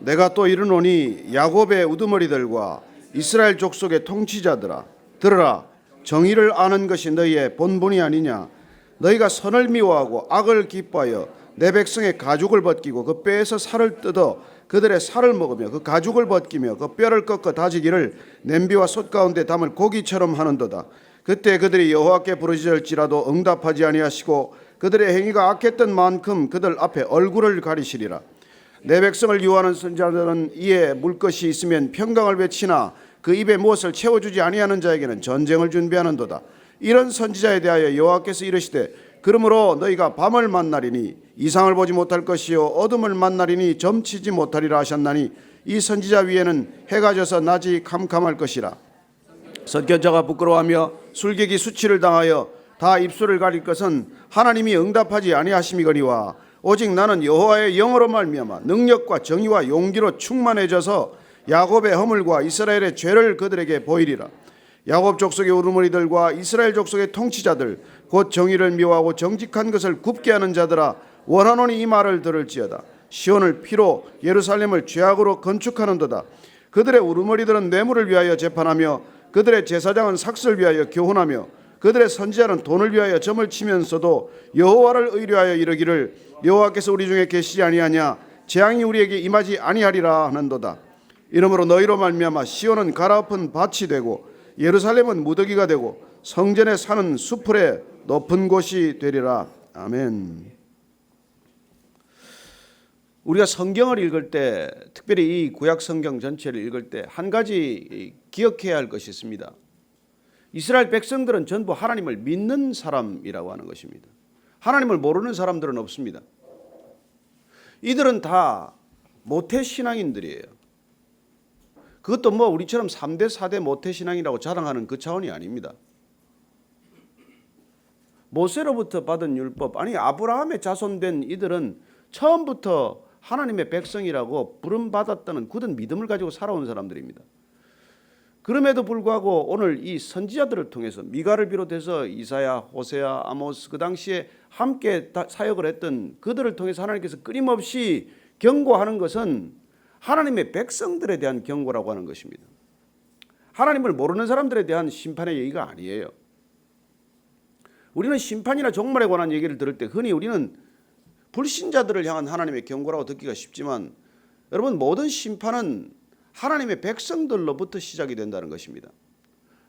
내가 또 이르노니 야곱의 우두머리들과 이스라엘 족속의 통치자들아 들으라. 정의를 아는 것이 너희의 본분이 아니냐. 너희가 선을 미워하고 악을 기뻐하여 내 백성의 가죽을 벗기고 그 뼈에서 살을 뜯어 그들의 살을 먹으며 그 가죽을 벗기며 그 뼈를 꺾어 다지기를 냄비와 솥 가운데 담을 고기처럼 하는도다. 그때 그들이 여호와께 부르짖을지라도 응답하지 아니하시고 그들의 행위가 악했던 만큼 그들 앞에 얼굴을 가리시리라. 내 백성을 유하는 선지자들은 이에 물 것이 있으면 평강을 외치나 그 입에 무엇을 채워주지 아니하는 자에게는 전쟁을 준비하는도다. 이런 선지자에 대하여 여호와께서 이르시되 그러므로 너희가 밤을 만나리니 이상을 보지 못할 것이요 어둠을 만나리니 점치지 못하리라 하셨나니 이 선지자 위에는 해가 져서 낮이 캄캄할 것이라. 선견자가 부끄러워하며 술객이 수치를 당하여 다 입술을 가릴 것은 하나님이 응답하지 아니하심이거니와 오직 나는 여호와의 영으로 말미암아 능력과 정의와 용기로 충만해져서 야곱의 허물과 이스라엘의 죄를 그들에게 보이리라. 야곱 족속의 우두머리들과 이스라엘 족속의 통치자들 곧 정의를 미워하고 정직한 것을 굽게 하는 자들아 원하노니 이 말을 들을지어다. 시온을 피로 예루살렘을 죄악으로 건축하는도다. 그들의 우두머리들은 뇌물을 위하여 재판하며 그들의 제사장은 삭슬을 위하여 교훈하며 그들의 선지자는 돈을 위하여 점을 치면서도 여호와를 의뢰하여 이르기를 여호와께서 우리 중에 계시지 아니하냐. 재앙이 우리에게 임하지 아니하리라 하는도다. 이러므로 너희로 말미암아 시온은 갈아엎은 밭이 되고 예루살렘은 무더기가 되고 성전에 사는 수풀의 높은 곳이 되리라. 아멘. 우리가 성경을 읽을 때, 특별히 이 구약 성경 전체를 읽을 때 한 가지 기억해야 할 것이 있습니다. 이스라엘 백성들은 전부 하나님을 믿는 사람이라고 하는 것입니다. 하나님을 모르는 사람들은 없습니다. 이들은 다 모태신앙인들이에요. 그것도 뭐 우리처럼 3대 4대 모태신앙이라고 자랑하는 그 차원이 아닙니다. 모세로부터 받은 율법, 아니 아브라함의 자손된 이들은 처음부터 하나님의 백성이라고 부름받았다는 굳은 믿음을 가지고 살아온 사람들입니다. 그럼에도 불구하고 오늘 이 선지자들을 통해서 미가를 비롯해서 이사야, 호세아, 아모스 그 당시에 함께 사역을 했던 그들을 통해서 하나님께서 끊임없이 경고하는 것은 하나님의 백성들에 대한 경고라고 하는 것입니다. 하나님을 모르는 사람들에 대한 심판의 얘기가 아니에요. 우리는 심판이나 종말에 관한 얘기를 들을 때 흔히 우리는 불신자들을 향한 하나님의 경고라고 듣기가 쉽지만 여러분, 모든 심판은 하나님의 백성들로부터 시작이 된다는 것입니다.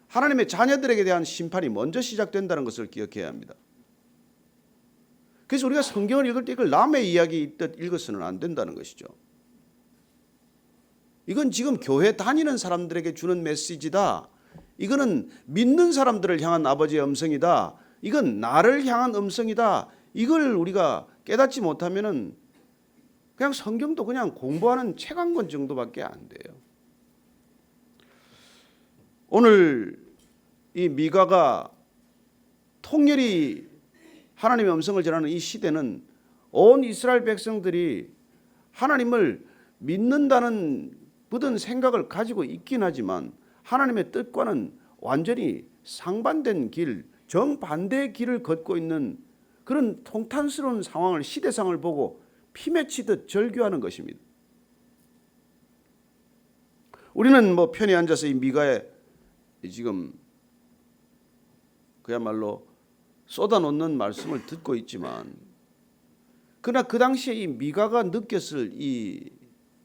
하나님의 자녀들에게 대한 심판이 먼저 시작된다는 것을 기억해야 합니다. 그래서 우리가 성경을 읽을 때 이걸 남의 이야기 있듯 읽어서는 안 된다는 것이죠. 이건 지금 교회 다니는 사람들에게 주는 메시지다. 이거는 믿는 사람들을 향한 아버지의 음성이다. 이건 나를 향한 음성이다. 이걸 우리가 깨닫지 못하면은 그냥 성경도 그냥 공부하는 책 한 권 정도밖에 안 돼요. 오늘 이 미가가 통렬히 하나님의 음성을 전하는 이 시대는 온 이스라엘 백성들이 하나님을 믿는다는 굳은 생각을 가지고 있긴 하지만 하나님의 뜻과는 완전히 상반된 길, 정반대의 길을 걷고 있는 그런 통탄스러운 상황을, 시대상을 보고 피맺히듯 절규하는 것입니다. 우리는 뭐 편히 앉아서 이 미가의 지금 그야말로 쏟아놓는 말씀을 듣고 있지만, 그러나 그 당시에 이 미가가 느꼈을 이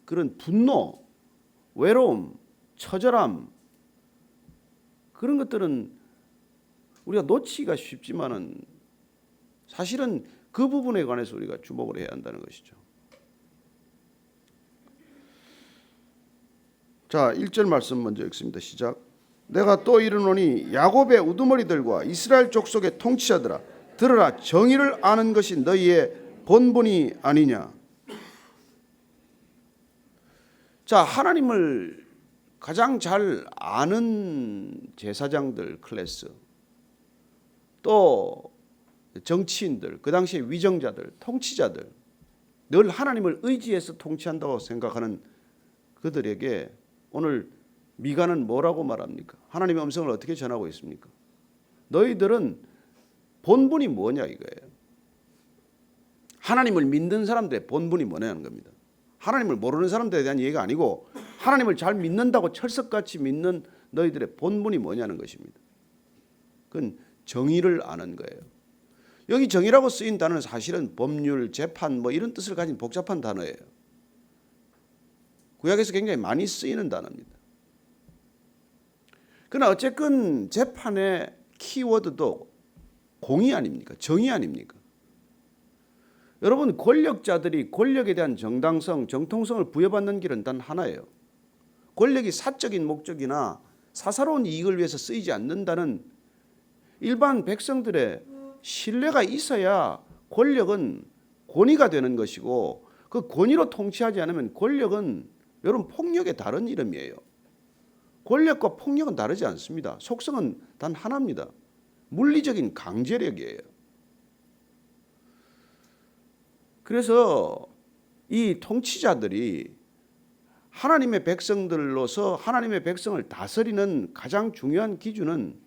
그런 분노, 외로움, 처절함, 그런 것들은 우리가 놓치기가 쉽지만은 사실은 그 부분에 관해서 우리가 주목을 해야 한다는 것이죠. 자, 1절 말씀 먼저 읽습니다. 시작. 내가 또 이르노니 야곱의 우두머리들과 이스라엘 족속의 통치자들아 들으라. 정의를 아는 것이 너희의 본분이 아니냐. 자, 하나님을 가장 잘 아는 제사장들 클래스, 또 정치인들, 그 당시의 위정자들, 통치자들, 늘 하나님을 의지해서 통치한다고 생각하는 그들에게 오늘 미가는 뭐라고 말합니까? 하나님의 음성을 어떻게 전하고 있습니까? 너희들은 본분이 뭐냐 이거예요. 하나님을 믿는 사람들의 본분이 뭐냐는 겁니다. 하나님을 모르는 사람들에 대한 얘기가 아니고 하나님을 잘 믿는다고 철석같이 믿는 너희들의 본분이 뭐냐는 것입니다. 그건 정의를 아는 거예요. 여기 정의라고 쓰인 단어는 사실은 법률, 재판 뭐 이런 뜻을 가진 복잡한 단어예요. 구약에서 굉장히 많이 쓰이는 단어입니다. 그러나 어쨌든 재판의 키워드도 공의 아닙니까? 정의 아닙니까? 여러분, 권력자들이 권력에 대한 정당성, 정통성을 부여받는 길은 단 하나예요. 권력이 사적인 목적이나 사사로운 이익을 위해서 쓰이지 않는다는 일반 백성들의 신뢰가 있어야 권력은 권위가 되는 것이고, 그 권위로 통치하지 않으면 권력은 여러분 폭력의 다른 이름이에요. 권력과 폭력은 다르지 않습니다. 속성은 단 하나입니다. 물리적인 강제력이에요. 그래서 이 통치자들이 하나님의 백성들로서 하나님의 백성을 다스리는 가장 중요한 기준은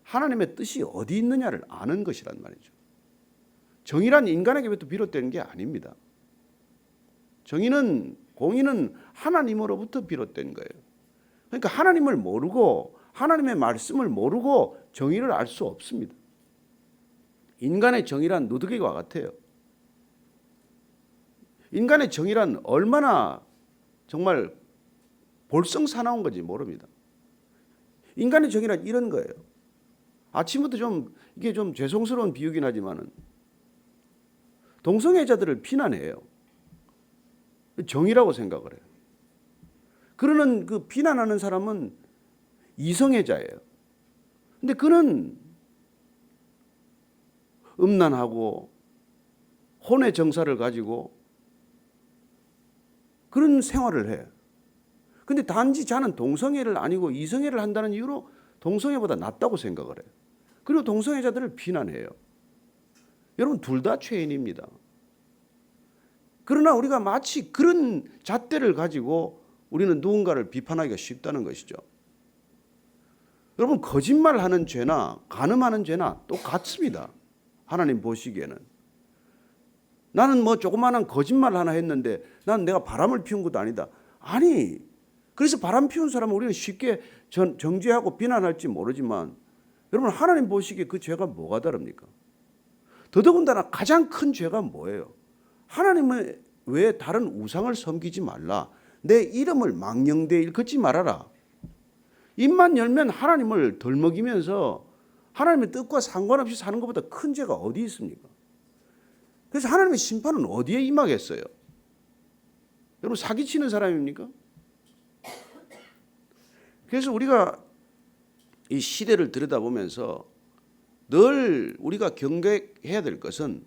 하나님의 뜻이 어디 있느냐를 아는 것이란 말이죠. 정의란 인간에게부터 비롯되는 게 아닙니다. 정의는, 공의는 하나님으로부터 비롯된 거예요. 그러니까 하나님을 모르고 하나님의 말씀을 모르고 정의를 알 수 없습니다. 인간의 정의란 누드기와 같아요. 인간의 정의란 얼마나 정말 볼썽사나운 건지 모릅니다. 인간의 정의란 이런 거예요. 아침부터 이게 좀 죄송스러운 비유긴 하지만은 동성애자들을 비난해요. 정의라고 생각을 해요. 그러는 그 비난하는 사람은 이성애자예요. 근데 그는 음란하고 혼의 정사를 가지고 그런 생활을 해요. 근데 단지 자는 동성애를 아니고 이성애를 한다는 이유로 동성애보다 낫다고 생각을 해요. 그리고 동성애자들을 비난해요. 여러분, 둘 다 죄인입니다. 그러나 우리가 마치 그런 잣대를 가지고 우리는 누군가를 비판하기가 쉽다는 것이죠. 여러분, 거짓말하는 죄나 간음하는 죄나 똑같습니다. 하나님 보시기에는. 나는 뭐 조그마한 거짓말 하나 했는데 난 내가 바람을 피운 것도 아니다. 아니, 그래서 바람 피운 사람은 우리는 쉽게 정죄하고 비난할지 모르지만 여러분, 하나님 보시기에 그 죄가 뭐가 다릅니까? 더더군다나 가장 큰 죄가 뭐예요? 하나님은 왜 다른 우상을 섬기지 말라. 내 이름을 망령되이 일컫지 말아라. 입만 열면 하나님을 덜먹이면서 하나님의 뜻과 상관없이 사는 것보다 큰 죄가 어디 있습니까? 그래서 하나님의 심판은 어디에 임하겠어요? 여러분, 사기치는 사람입니까? 그래서 우리가 이 시대를 들여다보면서 늘 우리가 경계해야 될 것은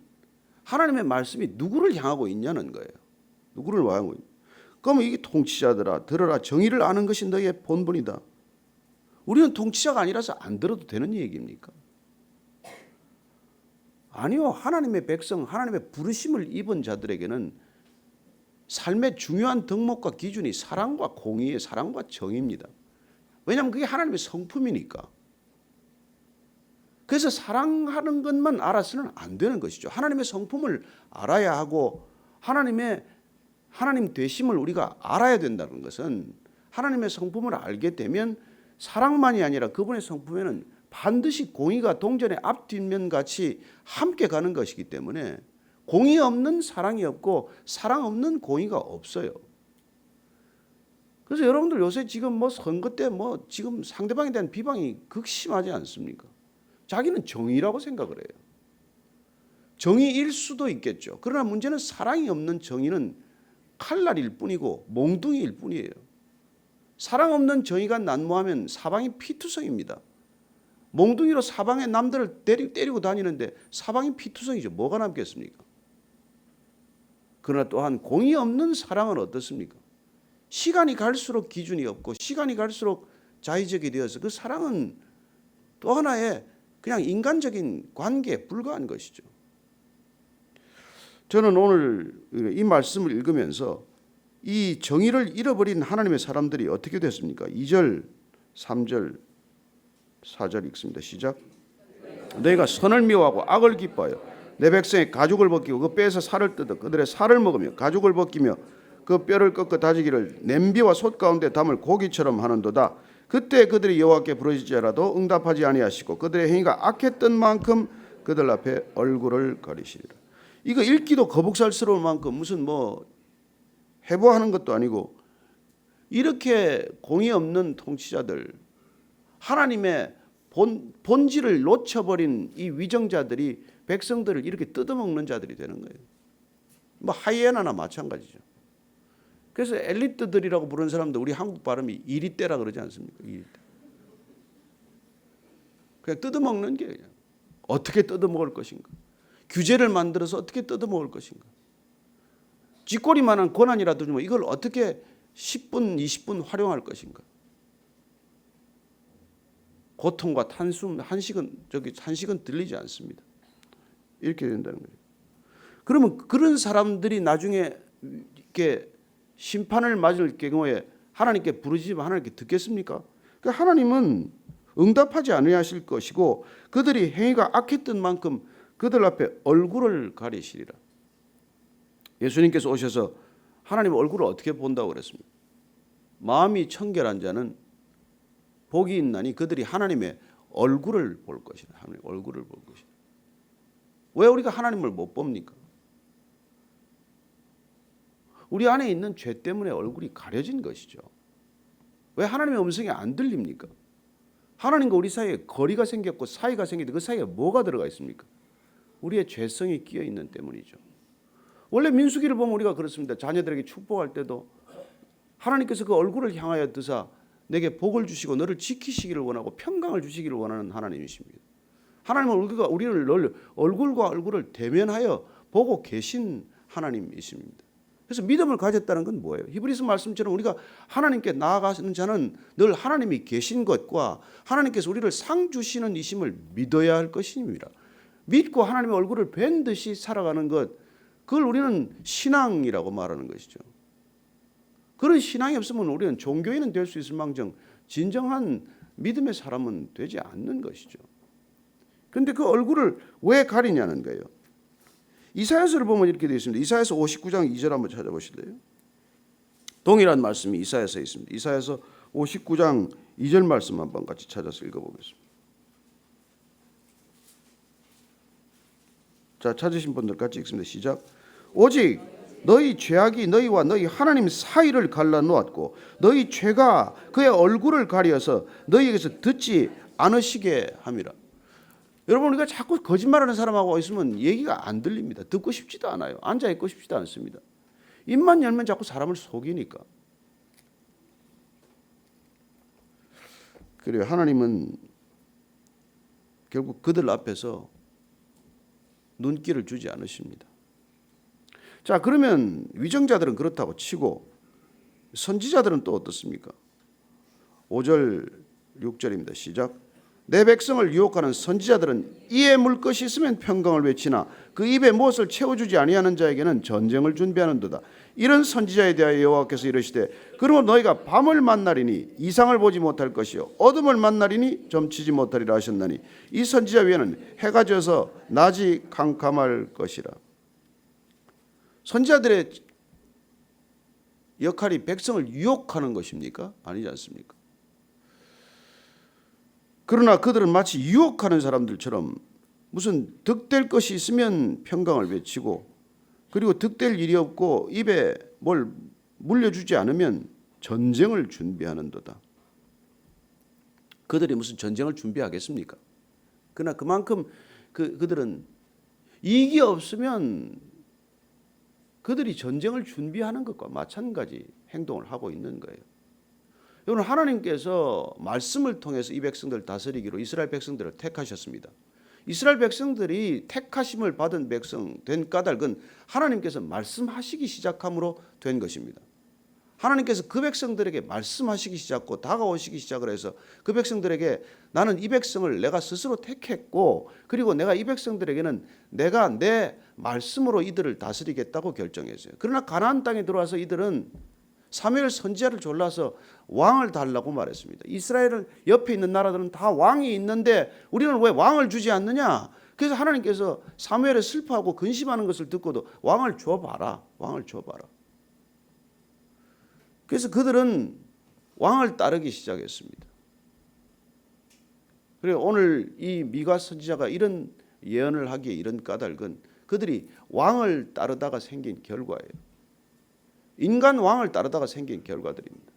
하나님의 말씀이 누구를 향하고 있냐는 거예요. 누구를 향하고 있냐. 그러면 이게 통치자들아 들어라, 정의를 아는 것이 너희의 본분이다. 우리는 통치자가 아니라서 안 들어도 되는 얘기입니까? 아니요. 하나님의 백성, 하나님의 부르심을 입은 자들에게는 삶의 중요한 덕목과 기준이 사랑과 공의의 사랑과 정의입니다. 왜냐하면 그게 하나님의 성품이니까. 그래서 사랑하는 것만 알아서는 안 되는 것이죠. 하나님의 성품을 알아야 하고 하나님 되심을 우리가 알아야 된다는 것은 하나님의 성품을 알게 되면 사랑만이 아니라 그분의 성품에는 반드시 공의가 동전의 앞뒷면 같이 함께 가는 것이기 때문에 공의 없는 사랑이 없고 사랑 없는 공의가 없어요. 그래서 여러분들 요새 지금 뭐 선거 때 뭐 지금 상대방에 대한 비방이 극심하지 않습니까? 자기는 정의라고 생각을 해요. 정의일 수도 있겠죠. 그러나 문제는 사랑이 없는 정의는 칼날일 뿐이고 몽둥이일 뿐이에요. 사랑 없는 정의가 난무하면 사방이 피투성입니다. 몽둥이로 사방에 남들을 때리고 다니는데 사방이 피투성이죠. 뭐가 남겠습니까? 그러나 또한 공의 없는 사랑은 어떻습니까? 시간이 갈수록 기준이 없고 시간이 갈수록 자의적이 되어서 그 사랑은 또 하나의 그냥 인간적인 관계에 불과한 것이죠. 저는 오늘 이 말씀을 읽으면서 이 정의를 잃어버린 하나님의 사람들이 어떻게 됐습니까? 2절, 3절, 4절 읽습니다. 시작. 너희가 선을 미워하고 악을 기뻐하여 내 백성의 가죽을 벗기고 그 뼈에서 살을 뜯어 그들의 살을 먹으며 가죽을 벗기며 그 뼈를 꺾어 다지기를 냄비와 솥 가운데 담을 고기처럼 하는도다. 그때 그들이 여호와께 부르짖지라도 응답하지 아니하시고 그들의 행위가 악했던 만큼 그들 앞에 얼굴을 가리시리라. 이거 읽기도 거북살스러울 만큼 무슨 뭐 해부하는 것도 아니고 이렇게 공의 없는 통치자들, 하나님의 본질을 놓쳐버린 이 위정자들이 백성들을 이렇게 뜯어먹는 자들이 되는 거예요. 뭐 하이에나나 마찬가지죠. 그래서 엘리트들이라고 부르는 사람도 우리 한국 발음이 이리떼라 그러지 않습니까? 이리떼. 그냥 뜯어먹는 게 그냥. 어떻게 뜯어먹을 것인가? 규제를 만들어서 어떻게 뜯어먹을 것인가? 쥐꼬리만한 권한이라도 주면 이걸 어떻게 10분, 20분 활용할 것인가? 고통과 탄숨, 한식은 들리지 않습니다. 이렇게 된다는 거예요. 그러면 그런 사람들이 나중에 이렇게 심판을 맞을 경우에 하나님께 부르짖으면 하나님께 듣겠습니까? 그러니까 하나님은 응답하지 아니하실 것이고 그들이 행위가 악했던 만큼 그들 앞에 얼굴을 가리시리라. 예수님께서 오셔서 하나님 얼굴을 어떻게 본다고 그랬습니까? 마음이 청결한 자는 복이 있나니 그들이 하나님의 얼굴을 볼 것이다. 하나님의 얼굴을 볼 것이다. 왜 우리가 하나님을 못 봅니까? 우리 안에 있는 죄 때문에 얼굴이 가려진 것이죠. 왜 하나님의 음성이 안 들립니까? 하나님과 우리 사이에 거리가 생겼고 사이가 생기는데 그 사이에 뭐가 들어가 있습니까? 우리의 죄성이 끼어 있는 때문이죠. 원래 민수기를 보면 우리가 그렇습니다. 자녀들에게 축복할 때도 하나님께서 그 얼굴을 향하여 드사 내게 복을 주시고 너를 지키시기를 원하고 평강을 주시기를 원하는 하나님이십니다. 하나님은 우리를 늘 얼굴과 얼굴을 대면하여 보고 계신 하나님이십니다. 그래서 믿음을 가졌다는 건 뭐예요? 히브리서 말씀처럼 우리가 하나님께 나아가는 자는 늘 하나님이 계신 것과 하나님께서 우리를 상 주시는 이심을 믿어야 할 것입니다. 믿고 하나님의 얼굴을 뵌 듯이 살아가는 것, 그걸 우리는 신앙이라고 말하는 것이죠. 그런 신앙이 없으면 우리는 종교인은 될 수 있을 망정 진정한 믿음의 사람은 되지 않는 것이죠. 그런데 그 얼굴을 왜 가리냐는 거예요. 이사야서를 보면 이렇게 되어 있습니다. 이사야서 59장 2절 한번 찾아보실래요? 동일한 말씀이 이사야서에 있습니다. 이사야서 59장 2절 말씀 한번 같이 찾아서 읽어보겠습니다. 자, 찾으신 분들 같이 읽습니다. 시작. 오직 너희 죄악이 너희와 너희 하나님 사이를 갈라놓았고 너희 죄가 그의 얼굴을 가려서 너희에게서 듣지 않으시게 함이라. 여러분, 우리가 자꾸 거짓말하는 사람하고 있으면 얘기가 안 들립니다. 듣고 싶지도 않아요. 앉아 있고 싶지도 않습니다. 입만 열면 자꾸 사람을 속이니까. 그래요. 하나님은 결국 그들 앞에서 눈길을 주지 않으십니다. 자, 그러면 위정자들은 그렇다고 치고 선지자들은 또 어떻습니까? 5절 6절입니다. 시작. 내 백성을 유혹하는 선지자들은 이에 물 것이 있으면 평강을 외치나 그 입에 무엇을 채워주지 아니하는 자에게는 전쟁을 준비하는도다. 이런 선지자에 대하여 여호와께서 이르시되 그러므로 너희가 밤을 만나리니 이상을 보지 못할 것이요 어둠을 만나리니 점치지 못하리라 하셨나니 이 선지자 위에는 해가 져서 낮이 캄캄할 것이라. 선지자들의 역할이 백성을 유혹하는 것입니까? 아니지 않습니까? 그러나 그들은 마치 유혹하는 사람들처럼 무슨 득될 것이 있으면 평강을 외치고 그리고 득될 일이 없고 입에 뭘 물려주지 않으면 전쟁을 준비하는도다. 그들이 무슨 전쟁을 준비하겠습니까? 그러나 그만큼 그들은 이익이 없으면 그들이 전쟁을 준비하는 것과 마찬가지 행동을 하고 있는 거예요. 여러분, 하나님께서 말씀을 통해서 이 백성들을 다스리기로 이스라엘 백성들을 택하셨습니다. 이스라엘 백성들이 택하심을 받은 백성 된 까닭은 하나님께서 말씀하시기 시작함으로 된 것입니다. 하나님께서 그 백성들에게 말씀하시기 시작하고 다가오시기 시작을 해서 그 백성들에게 나는 이 백성을 내가 스스로 택했고 그리고 내가 이 백성들에게는 내가 내 말씀으로 이들을 다스리겠다고 결정했어요. 그러나 가나안 땅에 들어와서 이들은 사무엘 선지자를 졸라서 왕을 달라고 말했습니다. 이스라엘 옆에 있는 나라들은 다 왕이 있는데 우리는 왜 왕을 주지 않느냐? 그래서 하나님께서 사무엘을 슬퍼하고 근심하는 것을 듣고도 왕을 줘봐라. 왕을 줘봐라. 그래서 그들은 왕을 따르기 시작했습니다. 그리고 오늘 이 미가 선지자가 이런 예언을 하기에 이런 까닭은 그들이 왕을 따르다가 생긴 결과예요. 인간 왕을 따르다가 생긴 결과들입니다.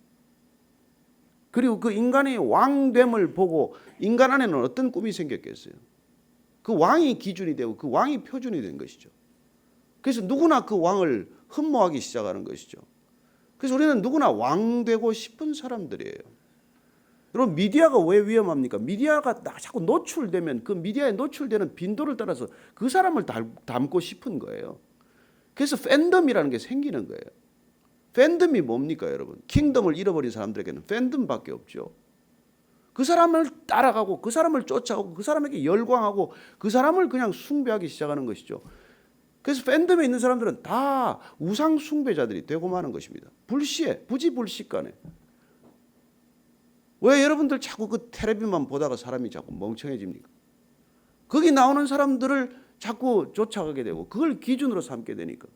그리고 그 인간의 왕됨을 보고 인간 안에는 어떤 꿈이 생겼겠어요? 그 왕이 기준이 되고 그 왕이 표준이 된 것이죠. 그래서 누구나 그 왕을 흠모하기 시작하는 것이죠. 그래서 우리는 누구나 왕 되고 싶은 사람들이에요. 여러분, 미디어가 왜 위험합니까? 미디어가 자꾸 노출되면 그 미디어에 노출되는 빈도를 따라서 그 사람을 닮고 싶은 거예요. 그래서 팬덤이라는 게 생기는 거예요. 팬덤이 뭡니까, 여러분? 킹덤을 잃어버린 사람들에게는 팬덤밖에 없죠. 그 사람을 따라가고 그 사람을 쫓아오고 그 사람에게 열광하고 그 사람을 그냥 숭배하기 시작하는 것이죠. 그래서 팬덤에 있는 사람들은 다 우상 숭배자들이 되고 마는 것입니다. 불시에 부지불식간에. 왜 여러분들 자꾸 그 텔레비만 보다가 사람이 자꾸 멍청해집니까? 거기 나오는 사람들을 자꾸 쫓아가게 되고 그걸 기준으로 삼게 되니까.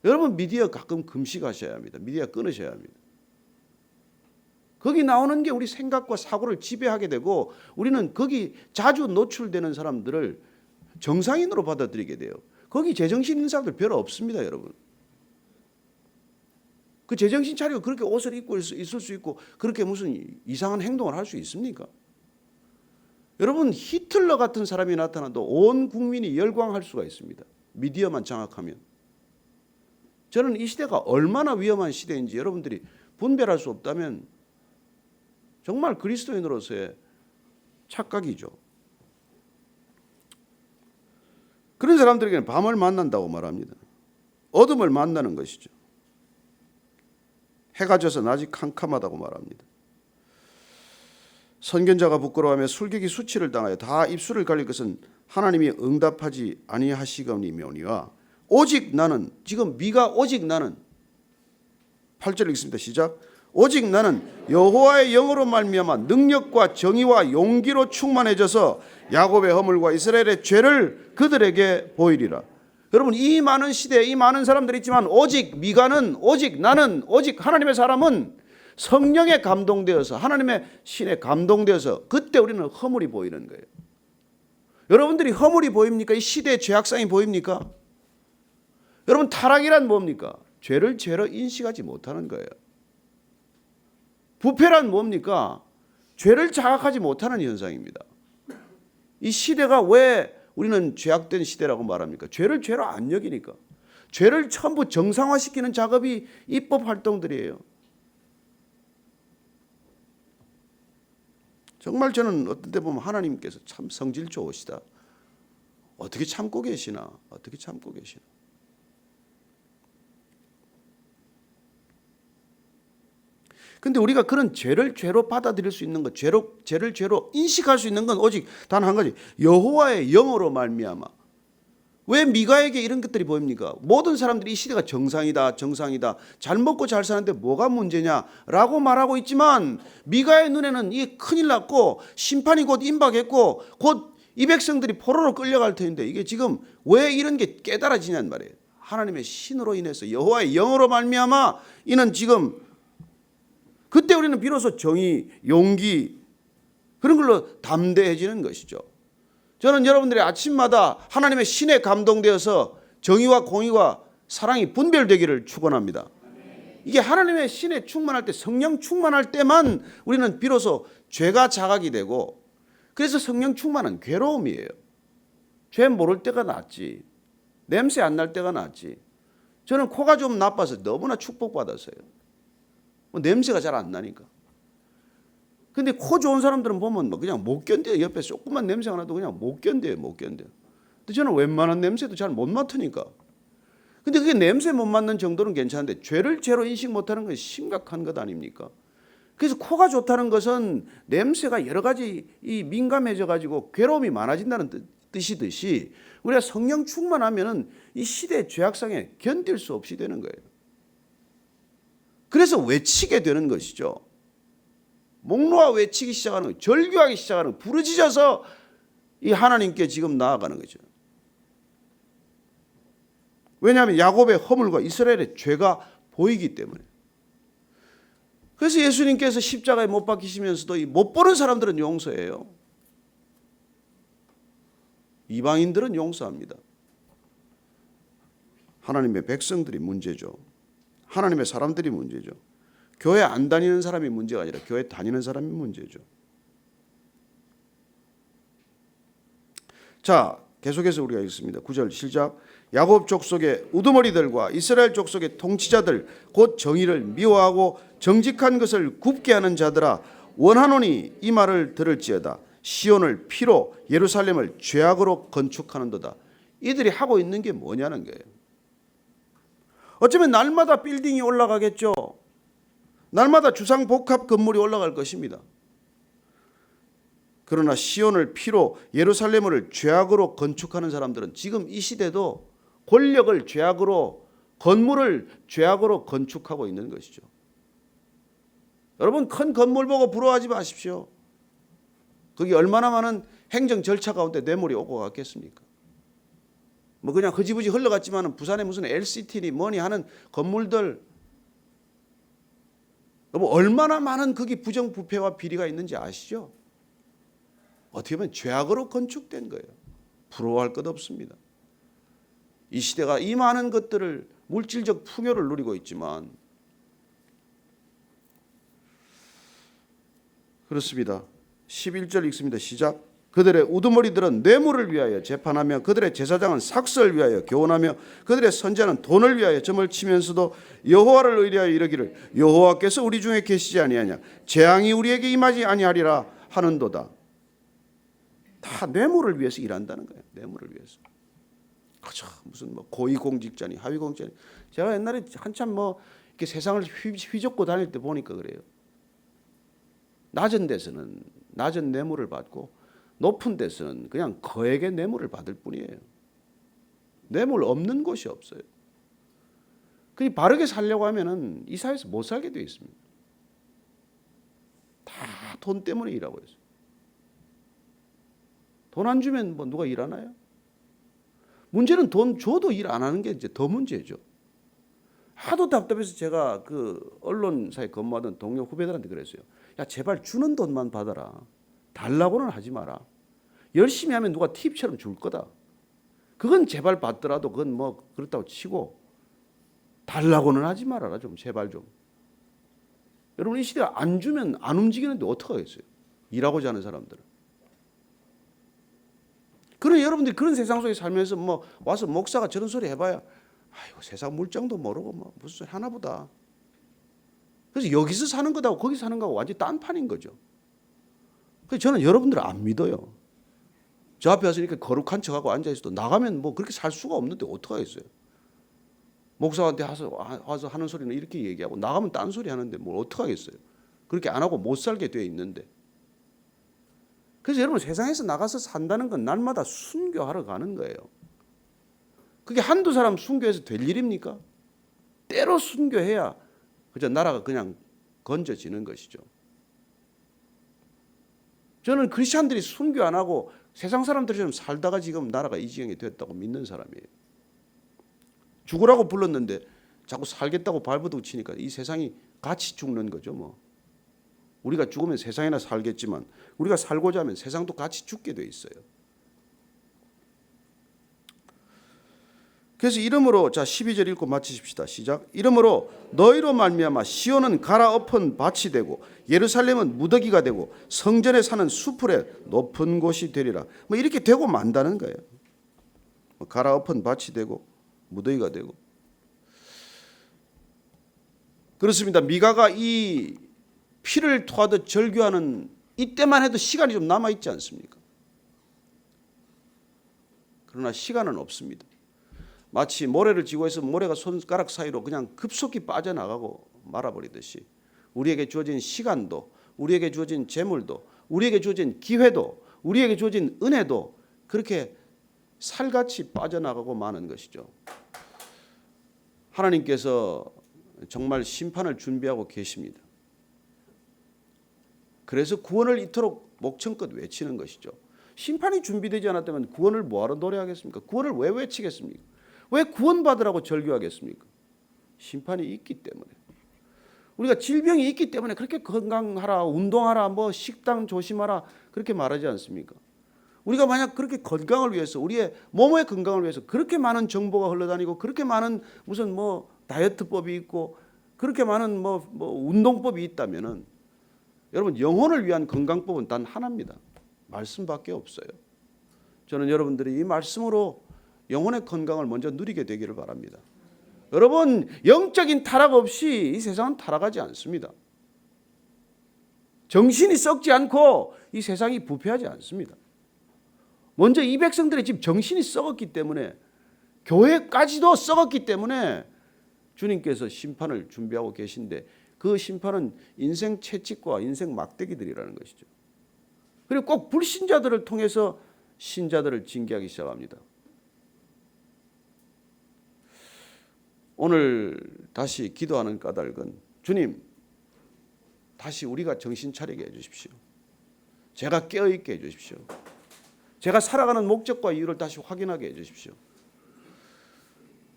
여러분, 미디어 가끔 금식하셔야 합니다. 미디어 끊으셔야 합니다. 거기 나오는 게 우리 생각과 사고를 지배하게 되고 우리는 거기 자주 노출되는 사람들을 정상인으로 받아들이게 돼요. 거기 제정신 있는 사람들 별로 없습니다, 여러분. 그 제정신 차리고 그렇게 옷을 입고 있을 수 있고 그렇게 무슨 이상한 행동을 할 수 있습니까? 여러분, 히틀러 같은 사람이 나타나도 온 국민이 열광할 수가 있습니다. 미디어만 장악하면. 저는 이 시대가 얼마나 위험한 시대인지 여러분들이 분별할 수 없다면 정말 그리스도인으로서의 착각이죠. 그런 사람들에게는 밤을 만난다고 말합니다. 어둠을 만나는 것이죠. 해가 져서 낮이 캄캄하다고 말합니다. 선견자가 부끄러워하며 술객이 수치를 당하여 다 입술을 갈릴 것은 하나님이 응답하지 아니하시거니와 오직 나는, 지금 미가 오직 나는, 8절 읽습니다. 시작. 오직 나는 여호와의 영으로 말미암아 능력과 정의와 용기로 충만해져서 야곱의 허물과 이스라엘의 죄를 그들에게 보이리라. 여러분, 이 많은 시대에 이 많은 사람들이 있지만 오직 미가는, 오직 나는, 오직 하나님의 사람은 성령에 감동되어서 하나님의 신에 감동되어서 그때 우리는 허물이 보이는 거예요. 여러분들이 허물이 보입니까? 이 시대의 죄악상이 보입니까? 여러분, 타락이란 뭡니까? 죄를 죄로 인식하지 못하는 거예요. 부패란 뭡니까? 죄를 자각하지 못하는 현상입니다. 이 시대가 왜 우리는 죄악된 시대라고 말합니까? 죄를 죄로 안 여기니까. 죄를 전부 정상화시키는 작업이 입법 활동들이에요. 정말 저는 어떤 때 보면 하나님께서 참 성질 좋으시다. 어떻게 참고 계시나? 어떻게 참고 계시나? 근데 우리가 그런 죄를 죄로 받아들일 수 있는 것, 죄를 죄로 인식할 수 있는 건 오직 단 한 가지, 여호와의 영으로 말미암아. 왜 미가에게 이런 것들이 보입니까? 모든 사람들이 이 시대가 정상이다, 잘 먹고 잘 사는데 뭐가 문제냐라고 말하고 있지만 미가의 눈에는 이게 큰일 났고 심판이 곧 임박했고 곧 이 백성들이 포로로 끌려갈 터인데 이게 지금 왜 이런 게 깨달아지냐는 말이에요. 하나님의 신으로 인해서 여호와의 영으로 말미암아 이는 지금 그때 우리는 비로소 정의, 용기 그런 걸로 담대해지는 것이죠. 저는 여러분들이 아침마다 하나님의 신에 감동되어서 정의와 공의와 사랑이 분별되기를 축원합니다. 이게 하나님의 신에 충만할 때, 성령 충만할 때만 우리는 비로소 죄가 자각이 되고, 그래서 성령 충만은 괴로움이에요. 죄 모를 때가 낫지, 냄새 안 날 때가 낫지. 저는 코가 좀 나빠서 너무나 축복받았어요. 냄새가 잘 안 나니까. 근데 코 좋은 사람들은 보면 그냥 못 견뎌요. 옆에 조금만 냄새가 나도 그냥 못 견뎌요. 근데 저는 웬만한 냄새도 잘 못 맡으니까. 근데 그게 냄새 못 맡는 정도는 괜찮은데 죄를 죄로 인식 못하는 건 심각한 것 아닙니까? 그래서 코가 좋다는 것은 냄새가 여러 가지 민감해져 가지고 괴로움이 많아진다는 뜻이듯이 우리가 성령 충만하면은 이 시대의 죄악상에 견딜 수 없이 되는 거예요. 그래서 외치게 되는 것이죠. 목 놓아 외치기 시작하는 거예요. 절규하기 시작하는 거예요. 부르짖어서 이 하나님께 지금 나아가는 거죠. 왜냐하면 야곱의 허물과 이스라엘의 죄가 보이기 때문에. 그래서 예수님께서 십자가에 못 박히시면서도 이 못 보는 사람들은 용서해요. 이방인들은 용서합니다. 하나님의 백성들이 문제죠. 하나님의 사람들이 문제죠. 교회 안 다니는 사람이 문제가 아니라 교회 다니는 사람이 문제죠. 자, 계속해서 우리가 읽습니다. 9절 시작. 야곱 족속의 우두머리들과 이스라엘 족속의 통치자들 곧 정의를 미워하고 정직한 것을 굽게 하는 자들아 원하노니 이 말을 들을지어다. 시온을 피로 예루살렘을 죄악으로 건축하는도다. 이들이 하고 있는 게 뭐냐는 거예요. 어쩌면 날마다 빌딩이 올라가겠죠. 날마다 주상복합 건물이 올라갈 것입니다. 그러나 시온을 피로 예루살렘을 죄악으로 건축하는 사람들은 지금 이 시대도 권력을 죄악으로, 건물을 죄악으로 건축하고 있는 것이죠. 여러분, 큰 건물 보고 부러워하지 마십시오. 거기 얼마나 많은 행정 절차 가운데 뇌물이 오고 갔겠습니까? 뭐 그냥 흐지부지 흘러갔지만 부산에 무슨 LCT니 뭐니 하는 건물들, 여러분 얼마나 많은 거기 부정부패와 비리가 있는지 아시죠? 어떻게 보면 죄악으로 건축된 거예요. 부러워할 것 없습니다. 이 시대가 이 많은 것들을 물질적 풍요를 누리고 있지만 그렇습니다. 11절 읽습니다. 시작. 그들의 우두머리들은 뇌물을 위하여 재판하며 그들의 제사장은 삭슬을 위하여 교훈하며 그들의 선지자는 돈을 위하여 점을 치면서도 여호와를 의뢰하여 이르기를 여호와께서 우리 중에 계시지 아니하냐 재앙이 우리에게 임하지 아니하리라 하는도다. 다 뇌물을 위해서 일한다는 거예요. 뇌물을 위해서. 그렇죠. 무슨 뭐 고위공직자니 하위공직자니. 제가 옛날에 한참 뭐 이렇게 세상을 휘젓고 다닐 때 보니까 그래요. 낮은 데서는 낮은 뇌물을 받고 높은 데서는 그냥 거액의 뇌물을 받을 뿐이에요. 뇌물 없는 곳이 없어요. 그 바르게 살려고 하면은 이 사회에서 못 살게 되어 있습니다. 다 돈 때문에 일하고 있어요. 돈 안 주면 뭐 누가 일하나요? 문제는 돈 줘도 일 안 하는 게 이제 더 문제죠. 하도 답답해서 제가 그 언론사에 근무하던 동료 후배들한테 그랬어요. 야, 제발 주는 돈만 받아라. 달라고는 하지 마라. 열심히 하면 누가 팁처럼 줄 거다. 그건 제발 받더라도 그건 뭐 그렇다고 치고 달라고는 하지 말아라. 좀 제발 좀. 여러분 이 시대에 안 주면 안 움직이는데 어떡하겠어요? 일하고자 하는 사람들은. 그런 여러분들이 그런 세상 속에 살면서 뭐 와서 목사가 저런 소리 해봐야 아이고 세상 물정도 모르고 뭐 무슨 소리 하나 보다. 그래서 여기서 사는 거하고 거기 사는 거하고 완전히 딴판인 거죠. 그래서 저는 여러분들을 안 믿어요. 저 앞에 와서 이렇게 거룩한 척하고 앉아있어도 나가면 뭐 그렇게 살 수가 없는데 어떡하겠어요. 목사한테 와서 하는 소리는 이렇게 얘기하고 나가면 딴 소리 하는데 뭘 어떡하겠어요. 그렇게 안 하고 못 살게 돼 있는데. 그래서 여러분 세상에서 나가서 산다는 건 날마다 순교하러 가는 거예요. 그게 한두 사람 순교해서 될 일입니까? 때로 순교해야 그저 나라가 그냥 건져지는 것이죠. 저는 크리스찬들이 순교 안 하고 세상 사람들처럼 살다가 지금 나라가 이 지경이 됐다고 믿는 사람이에요. 죽으라고 불렀는데 자꾸 살겠다고 발버둥 치니까 이 세상이 같이 죽는 거죠. 뭐 우리가 죽으면 세상이나 살겠지만 우리가 살고자 하면 세상도 같이 죽게 돼 있어요. 그래서 이러므로 자 12절 읽고 마치십시다. 시작. 이러므로 너희로 말미암아 시온은 갈아엎은 밭이 되고 예루살렘은 무더기가 되고 성전에 사는 수풀의 높은 곳이 되리라. 뭐 이렇게 되고 만다는 거예요. 갈아엎은 밭이 되고 무더기가 되고. 그렇습니다. 미가가 이 피를 토하듯 절규하는 이때만 해도 시간이 좀 남아 있지 않습니까? 그러나 시간은 없습니다. 마치 모래를 쥐고 있어 모래가 손가락 사이로 그냥 급속히 빠져나가고 말아버리듯이 우리에게 주어진 시간도, 우리에게 주어진 재물도, 우리에게 주어진 기회도, 우리에게 주어진 은혜도 그렇게 살같이 빠져나가고 마는 것이죠. 하나님께서 정말 심판을 준비하고 계십니다. 그래서 구원을 이토록 목청껏 외치는 것이죠. 심판이 준비되지 않았다면 구원을 뭐하러 노래하겠습니까? 구원을 왜 외치겠습니까? 왜 구원받으라고 절규하겠습니까? 심판이 있기 때문에. 우리가 질병이 있기 때문에 그렇게 건강하라, 운동하라, 뭐 식단 조심하라 그렇게 말하지 않습니까? 우리가 만약 그렇게 건강을 위해서, 우리의 몸의 건강을 위해서 그렇게 많은 정보가 흘러다니고 그렇게 많은 무슨 뭐 다이어트법이 있고 그렇게 많은 뭐 운동법이 있다면은 여러분, 영혼을 위한 건강법은 단 하나입니다. 말씀밖에 없어요. 저는 여러분들이 이 말씀으로 영혼의 건강을 먼저 누리게 되기를 바랍니다. 여러분, 영적인 타락 없이 이 세상은 타락하지 않습니다. 정신이 썩지 않고 이 세상이 부패하지 않습니다. 먼저 이 백성들의 지금 정신이 썩었기 때문에, 교회까지도 썩었기 때문에 주님께서 심판을 준비하고 계신데, 그 심판은 인생 채찍과 인생 막대기들이라는 것이죠. 그리고 꼭 불신자들을 통해서 신자들을 징계하기 시작합니다. 오늘 다시 기도하는 까닭은, 주님, 다시 우리가 정신 차리게 해주십시오. 제가 깨어있게 해주십시오. 제가 살아가는 목적과 이유를 다시 확인하게 해주십시오.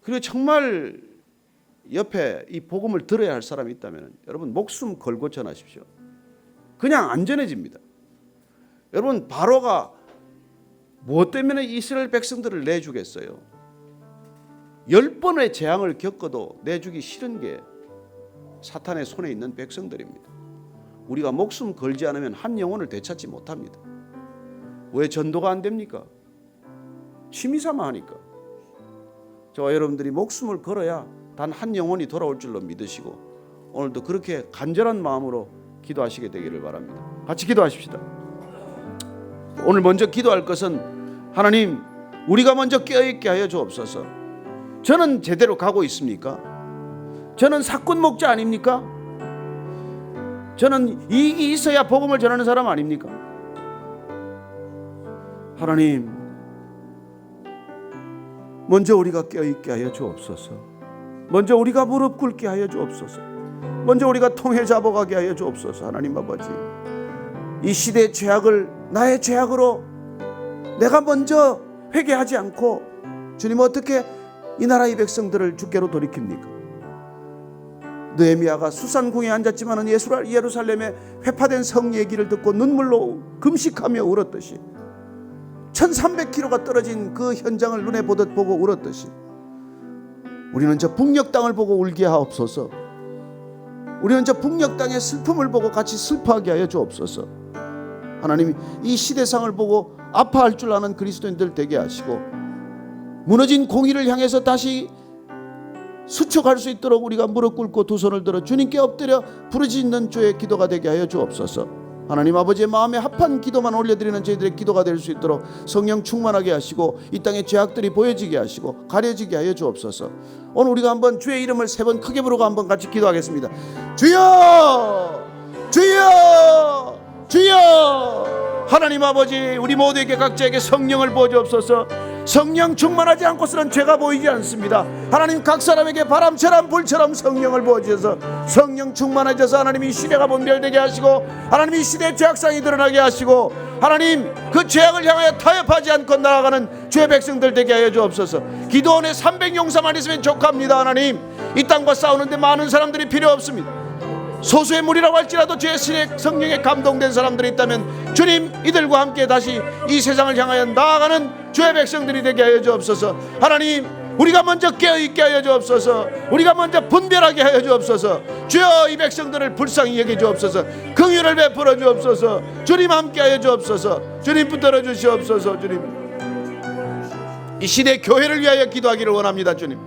그리고 정말 옆에 이 복음을 들어야 할 사람이 있다면 여러분, 목숨 걸고 전하십시오. 그냥 안전해집니다. 여러분, 바로가 무엇 때문에 이스라엘 백성들을 내주겠어요? 10번의 재앙을 겪어도 내주기 싫은 게 사탄의 손에 있는 백성들입니다. 우리가 목숨 걸지 않으면 한 영혼을 되찾지 못합니다. 왜 전도가 안 됩니까? 취미삼아 하니까. 저와 여러분들이 목숨을 걸어야 단 한 영혼이 돌아올 줄로 믿으시고, 오늘도 그렇게 간절한 마음으로 기도하시게 되기를 바랍니다. 같이 기도하십시다. 오늘 먼저 기도할 것은, 하나님, 우리가 먼저 깨어있게 하여 주옵소서. 저는 제대로 가고 있습니까? 저는 사꾼 목자 아닙니까? 저는 이익이 있어야 복음을 전하는 사람 아닙니까? 하나님, 먼저 우리가 깨어있게 하여 주옵소서. 먼저 우리가 무릎 꿇게 하여 주옵소서. 먼저 우리가 통해 잡아가게 하여 주옵소서. 하나님 아버지, 이 시대의 죄악을 나의 죄악으로 내가 먼저 회개하지 않고, 주님, 어떻게 이 나라의 백성들을 주께로 돌이킵니까? 느헤미야가 수산궁에 앉았지만 예루살렘의 회파된 성 얘기를 듣고 눈물로 금식하며 울었듯이, 1300km가 떨어진 그 현장을 눈에 보듯 보고 울었듯이, 우리는 저 북녘 땅을 보고 울게 하옵소서. 우리는 저 북녘 땅의 슬픔을 보고 같이 슬퍼하게 하여 주옵소서. 하나님, 이 시대상을 보고 아파할 줄 아는 그리스도인들 되게 하시고, 무너진 공의를 향해서 다시 수축할 수 있도록 우리가 무릎 꿇고 두 손을 들어 주님께 엎드려 부르짖는 주의 기도가 되게 하여 주옵소서. 하나님 아버지의 마음에 합한 기도만 올려드리는 저희들의 기도가 될 수 있도록 성령 충만하게 하시고, 이 땅의 죄악들이 보여지게 하시고 가려지게 하여 주옵소서. 오늘 우리가 한번 주의 이름을 3번 크게 부르고 한번 같이 기도하겠습니다. 주여, 주여, 주여. 하나님 아버지, 우리 모두에게 각자에게 성령을 부어주옵소서. 성령 충만하지 않고서는 죄가 보이지 않습니다. 하나님, 각 사람에게 바람처럼 불처럼 성령을 부어주셔서 성령 충만해져서 하나님 이 시대가 분별되게 하시고, 하나님 이 시대의 죄악상이 드러나게 하시고, 하나님 그 죄악을 향하여 타협하지 않고 나아가는 주의 백성들 되게 하여 주옵소서. 기도원에 300용사만 있으면 족합니다. 하나님, 이 땅과 싸우는데 많은 사람들이 필요 없습니다. 소수의 무리라고 할지라도 주의 성령에 감동된 사람들이 있다면, 주님, 이들과 함께 다시 이 세상을 향하여 나아가는 주의 백성들이 되게 하여 주옵소서. 하나님, 우리가 먼저 깨어있게 하여 주옵소서. 우리가 먼저 분별하게 하여 주옵소서. 주여, 이 백성들을 불쌍히 여겨 주옵소서. 긍휼을 베풀어 주옵소서. 주님, 함께 하여 주옵소서. 주님, 붙들어 주시옵소서. 주님, 이 시대 교회를 위하여 기도하기를 원합니다. 주님,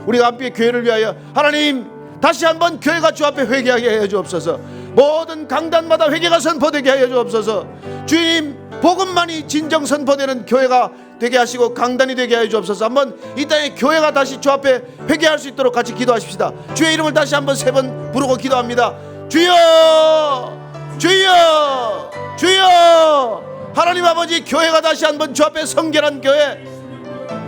우리가 함께 교회를 위하여, 하나님, 다시 한번 교회가 주 앞에 회개하게 하여 주옵소서. 모든 강단마다 회개가 선포되게 하여 주옵소서. 주님, 복음만이 진정 선포되는 교회가 되게 하시고 강단이 되게 하여 주옵소서. 한번 이 땅에 교회가 다시 주 앞에 회개할 수 있도록 같이 기도하십시다. 주의 이름을 다시 한번 3번 부르고 기도합니다. 주여, 주여, 주여. 하나님 아버지, 교회가 다시 한번 주 앞에 성결한 교회,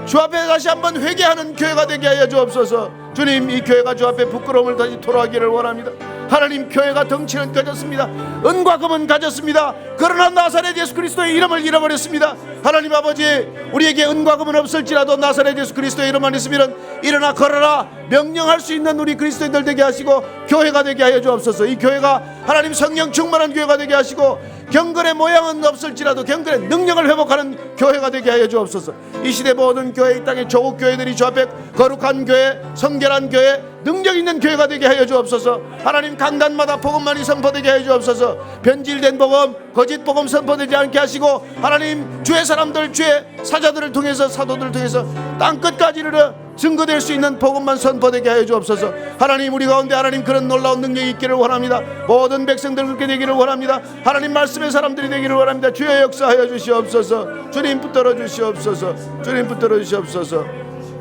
주 앞에 다시 한번 회개하는 교회가 되게 하여 주옵소서. 주님, 이 교회가 주 앞에 부끄러움을 다시 토로하기를 원합니다. 하나님 교회가 덩치는 가졌습니다. 은과 금은 가졌습니다. 그러나 나사렛 예수 그리스도의 이름을 잃어버렸습니다. 하나님 아버지, 우리에게 은과 금은 없을지라도 나사렛 예수 그리스도의 이름만 있으면 일어나 걸어라 명령할 수 있는 우리 그리스도인들 되게 하시고 교회가 되게 하여 주옵소서. 이 교회가 하나님 성령 충만한 교회가 되게 하시고 경건의 모양은 없을지라도 경건의 능력을 회복하는 교회가 되게 하여 주옵소서. 이 시대 모든 교회, 이 땅의 조국 교회들이 주 앞에 거룩한 교회, 성결한 교회, 능력 있는 교회가 되게 하여 주옵소서. 하나님 강단마다 복음만이 선포되게 하여 주옵소서. 변질된 복음, 거짓 복음 선포되지 않게 하시고 하나님 주의 사람들, 주의 사자들을 통해서, 사도들을 통해서 땅끝까지 이르러 증거될 수 있는 복음만 선포되게 하여 주옵소서. 하나님, 우리 가운데 하나님 그런 놀라운 능력이 있기를 원합니다. 모든 백성들 그렇게 되기를 원합니다. 하나님 말씀의 사람들이 되기를 원합니다. 주여 역사하여 주시옵소서. 주님 붙들어 주시옵소서. 주님 붙들어 주시옵소서.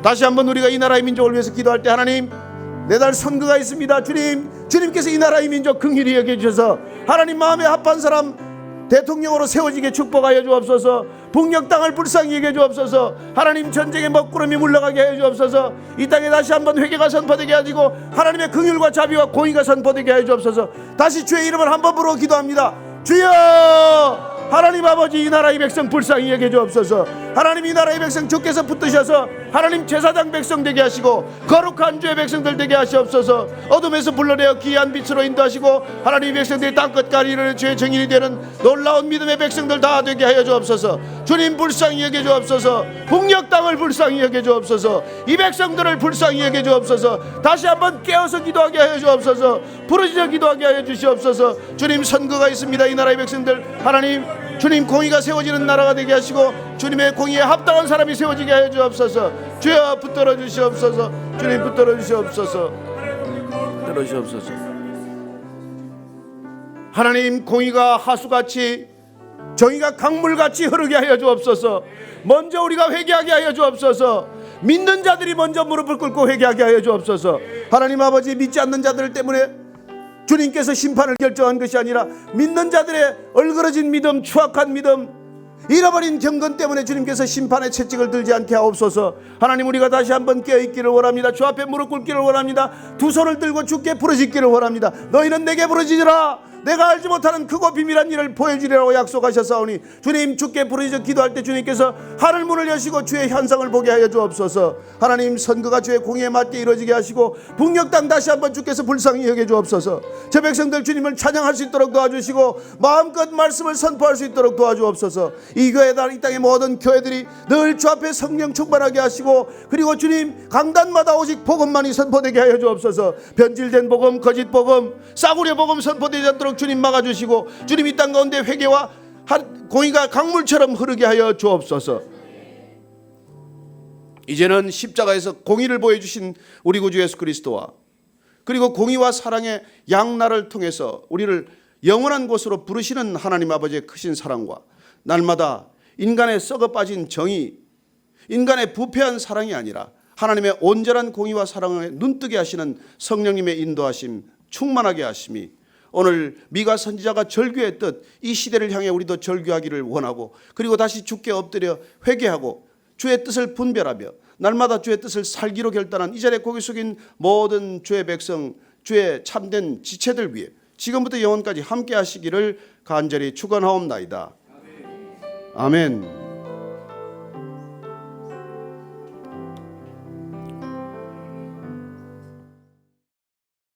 다시 한번 우리가 이 나라의 민족을 위해서 기도할 때 하나님, 내달 선거가 있습니다. 주님께서 이 나라의 민족 긍휼히 여겨주셔서 하나님 마음에 합한 사람 대통령으로 세워지게 축복하여 주옵소서. 북녘 땅을 불쌍히 여겨 주옵소서. 하나님 전쟁의 먹구름이 물러가게 하여 주옵소서. 이 땅에 다시 한번 회개가 선포되게 하시고 하나님의 긍휼과 자비와 공의가 선포되게 하여 주옵소서. 다시 주의 이름을 한번 부르고 기도합니다. 주여, 하나님 아버지, 이 나라의 백성 불쌍히 여겨 주옵소서. 하나님, 이 나라의 백성 주께서 붙드셔서 하나님 제사장 백성 되게 하시고 거룩한 주의 백성들 되게 하시옵소서. 어둠에서 불러내어 귀한 빛으로 인도하시고 하나님 백성들이 땅끝까지 이르는 주의 정인이 되는 놀라운 믿음의 백성들 다 되게 하여 주옵소서. 주님 불쌍히 여겨 주옵소서. 북녘 땅을 불쌍히 여겨 주옵소서. 이 백성들을 불쌍히 여겨 주옵소서. 다시 한번 깨어서 기도하게 하여 주옵소서. 부르짖어 기도하게 하여 주시옵소서. 주님 선거가 있습니다. 이 나라의 백성들 하나님, 주님 공의가 세워지는 나라가 되게 하시고 주님의 공의에 합당한 사람이 세워지게 하여 주옵소서. 주여 붙들어 주시옵소서. 주님 붙들어 주시옵소서. 붙들어 주시옵소서. 하나님, 공의가 하수같이 정의가 강물같이 흐르게 하여 주옵소서. 먼저 우리가 회개하게 하여 주옵소서. 믿는 자들이 먼저 무릎을 꿇고 회개하게 하여 주옵소서. 하나님 아버지, 믿지 않는 자들 때문에 주님께서 심판을 결정한 것이 아니라 믿는 자들의 얼그러진 믿음, 추악한 믿음, 잃어버린 경건 때문에 주님께서 심판의 채찍을 들지 않게 하옵소서. 하나님, 우리가 다시 한번 깨어있기를 원합니다. 주 앞에 무릎 꿇기를 원합니다. 두 손을 들고 주께 부르짖기를 원합니다. 너희는 내게 부르짖으라. 내가 알지 못하는 크고 비밀한 일을 보여주리라고 약속하셨사오니 주님, 주께 부르짖어 기도할 때 주님께서 하늘 문을 여시고 주의 현상을 보게 하여 주옵소서. 하나님, 선거가 주의 공의에 맞게 이루어지게 하시고 북녘 땅 다시 한번 주께서 불쌍히 여겨 주옵소서. 저 백성들 주님을 찬양할 수 있도록 도와주시고 마음껏 말씀을 선포할 수 있도록 도와주옵소서. 이 교회, 이 땅의 모든 교회들이 늘 주 앞에 성령 충만하게 하시고 그리고 주님 강단마다 오직 복음만이 선포되게 하여 주옵소서. 변질된 복음, 거짓 복음, 싸구려 복음 선포되지 않도록 주님 막아주시고 주님 이 땅 가운데 회개와 공의가 강물처럼 흐르게 하여 주옵소서. 이제는 십자가에서 공의를 보여주신 우리 구주 예수 그리스도와 그리고 공의와 사랑의 양날을 통해서 우리를 영원한 곳으로 부르시는 하나님 아버지의 크신 사랑과 날마다 인간의 썩어 빠진 정의, 인간의 부패한 사랑이 아니라 하나님의 온전한 공의와 사랑에 눈뜨게 하시는 성령님의 인도하심, 충만하게 하심이 오늘 미가 선지자가 절규했듯 이 시대를 향해 우리도 절규하기를 원하고 그리고 다시 주께 엎드려 회개하고 주의 뜻을 분별하며 날마다 주의 뜻을 살기로 결단한 이 자리에 고개 숙인 모든 주의 백성, 주의 참된 지체들 위해 지금부터 영원까지 함께 하시기를 간절히 축원하옵나이다. 아멘.